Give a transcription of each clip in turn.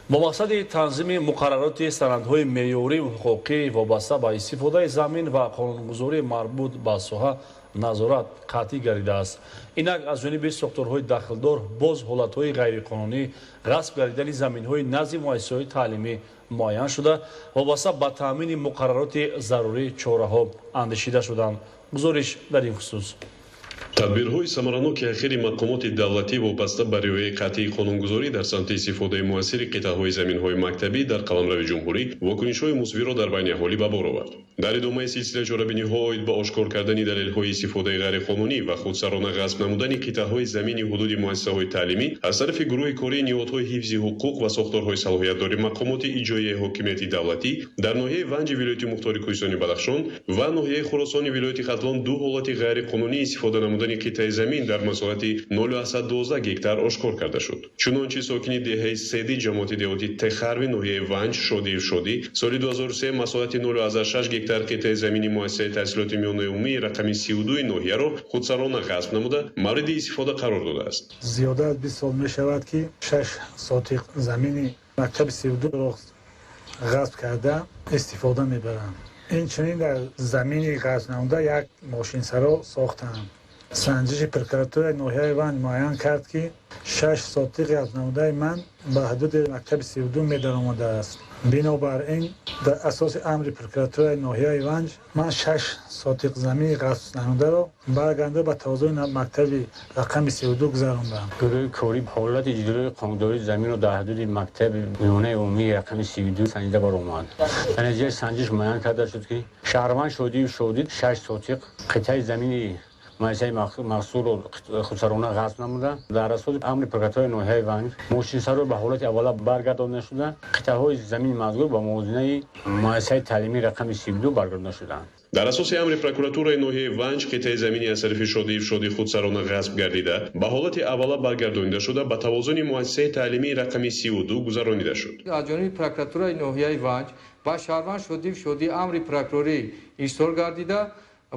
با مقصد تنظیم مقررات سندهای معیاری و حقوقی وابسته به استفاده زمین و قانونگذاری مربوط به ساحه نظارت قطعی گردیده است. اینک از جانب ساختارهای داخلدار باز حالتهای غیرقانونی غصب گردیدن زمینهای نزد مؤسسه‌های تعلیمی معین شده وابسته به تامین مقررات ضروری چاره‌ها اندیشیده شدند. گزارش در این خصوص. тадбирҳои самараноки ахири мақомоти давлатӣ вобаста ба риояи қатъии қонунгузорӣ дар самти истифодаи муассири қитъаҳои заминҳои мактабӣ дар қаламрави ҷумҳурӣ вокунишҳои мусбиро дар байни аҳолӣ ба бор овард. дар идомаи силсила чорабиниҳо оид ба ошкор кардани далелҳои истифодаи ғайриқонунӣ ва худсарона ғасб намудани қитъаҳои замини ҳудуди муассисаҳои таълимӣ аз тарафи гурӯҳи кории ниҳодҳои ҳифзи ҳуқуқ ва сохторҳои салоҳиятдори мақомоти иҷроияи ҳокимияти давлатӣ дар ноҳияи Ванҷи вилояти мухтори кӯҳистони Бадахшон ва ноҳияи Хуросони вилояти Хатлон ду ҳолати ғайриқонунӣ истифода намудани қитъаи замин дар масоҳати 0,12 гектар ошкор карда шуд. чунончи сокини деҳаи седи ҷамоати деҳотӣ Техарви ноҳияи Ванҷ Шодиев Шодӣ соли 2003 масоҳати 0,6 гектар қитъаи замини муассисаи таҳсилоти миёнаи умумии рақами 32 ноҳияро худсарона ғасб намуда мавриди истифода қарор додааст. зиёда аз 20 сол мешавад ки 6 сотиқ замини мактаби 32 ро ғасб карда истифода мебаранд. инчунин дар замини ғасб намуда як мошинсаро сохтанд. санҷиши прокуратураи ноҳияи Ванҷ муайян кард ки 6 сотиқ ғасб намудаи ман ба ҳудуди мактаби 32 медаромадааст. бинобар ин дар асоси амри прокуратураи ноҳияи Ванҷ ман 6 сотиқ замини ғасб намударо баргардонда ба тавозуни мактаби рақами 32 гузарондам. гурӯҳи корӣ ҳолати ҷудоии қонундории заминро дар ҳудуди мактаби миёнаи умумии рақами 32 санҷида баромад. дар натиҷаи санҷиш муайян карда шуд ки шаҳрванд Шодиев Шодӣ 6 сотиқ қитъаи замини муассисаи махсурро худсарона ғасб намуда дар асоси амри прокуратураи ноҳияи Ванҷ мошинсаро ба ҳолати аввала баргардонда шуда қитъаҳои замини мазкур ба мувозинаи муассисаи таълимии рақами 32 баргардонда шуданд. дар асоси амри прокуратураи ноҳияи Ванҷ қитъаи замини аз тарафи Шодиев Шодӣ худсарона ғасб гардида ба ҳолати аввала баргардонида шуда ба тавозуни муассисаи таълимии рақами 32 гузаронида шуд. аз ҷониби прокуратураи ноҳияи Ванҷ ба шаҳрванд Шодиев Шодӣ амри прокурорӣ ирсол гардида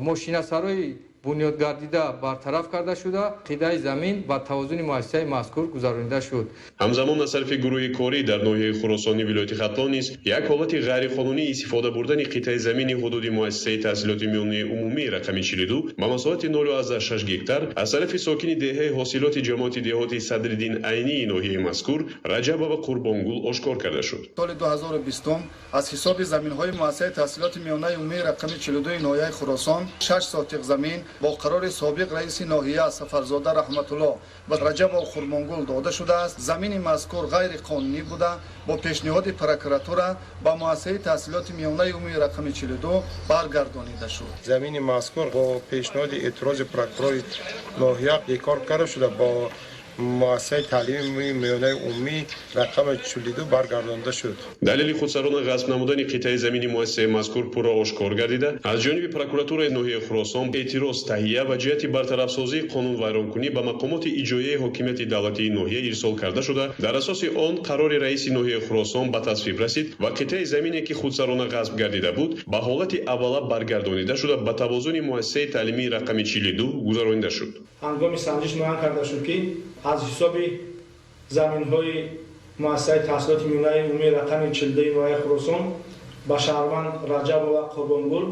мошинасарои бунёд гардида бартараф карда шуда қитъаи замин ба тавозуни муассисаи мазкур гузаронида шуд. ҳамзамон аз тарафи гурӯҳи корӣ дар ноҳияи Хуросони вилояти Хатлон низ як ҳолати ғайриқонунӣ истифода бурдани қитъаи замини ҳудуди муассисаи таҳсилоти миёнаи умумии рақами 42 ба масоҳати 0,6 гектар аз тарафи сокини деҳаи ҳосилоти ҷамоати деҳоти Садриддин Айнии ноҳияи мазкур Раҷабова Қурбонгул ошкор карда шуд. соли 2020 аз ҳисоби заминҳои муассисаи таҳсилоти миёнаи умумии рақами 42 ноҳияи Хуросон 6 сотиқ замин бо қарори собиқ раиси ноҳия Сафарзода раҳматуллоҳ ба Раҷабов Қурбонгул дода шудааст. замини мазкур ғайриқонунӣ буда бо пешниҳоди прокуратура ба муассисаи таҳсилоти миёнаи умумии рақами 42 баргардонида шуд. замини мазкур бо пешниҳоди эътирози прокурори ноҳия бекор карда шуда бо муассисаи таълимии миёнаи умумии рақами 42 баргардонда шуд. далели худсарона ғасб намудани қитъаи замини муассисаи мазкур пурра ошкор гардида аз ҷониби прокуратураи ноҳияи Хуросон эътироз таҳия ва ҷиҳати бартарафсозии қонунвайронкунӣ ба мақомоти иҷроияи ҳокимияти давлатии ноҳия ирсол карда шуда дар асоси он қарори раиси ноҳияи Хуросон ба тасвиб расид ва қитъаи замине ки худсарона ғасб гардида буд ба ҳолати аввала баргардонида шуда ба тавозуни муассисаи таълимии рақами 42 гузаронида шуд. ҳангоми санҷиш муайян карда шуд ки аз ҳисоби заминҳои муассисаи таҳсилоти миёнаи умумии рақами 42 ноҳияи Хуросон ба шаҳрванд Раҷабова Қурбонгул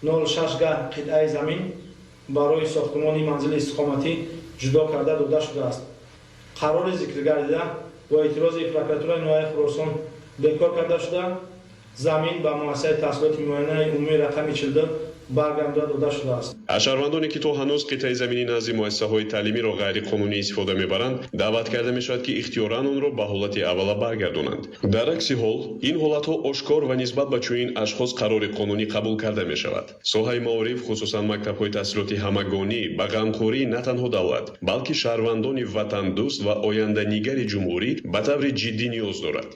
0,6 га қитъаи замин барои сохтмони манзили истиқоматӣ ҷудо карда дода шудааст. қарори зикргардида бо эътирози прокуратураи ноҳияи Хуросон бекор карда шуда замин ба муассисаи таҳсилоти миёнаи умумии рақами 42 баргардонда дода шудааст. аз шаҳрвандоне ки то ҳанӯз қитъаи замини назди муассисаҳои таълимиро ғайриқонунӣ истифода мебаранд даъват карда мешавад ки ихтиёран онро ба ҳолати аввала баргардонанд. дар акси ҳол ин ҳолатҳо ошкор ва нисбат ба чунин ашхос қарори қонунӣ қабул карда мешавад. соҳаи маориф хусусан мактабҳои таҳсилоти ҳамагонӣ ба ғамхории на танҳо давлат балки шаҳрвандони ватандӯст ва оянданигари ҷумҳурӣ ба таври ҷиддӣ ниёз дорад.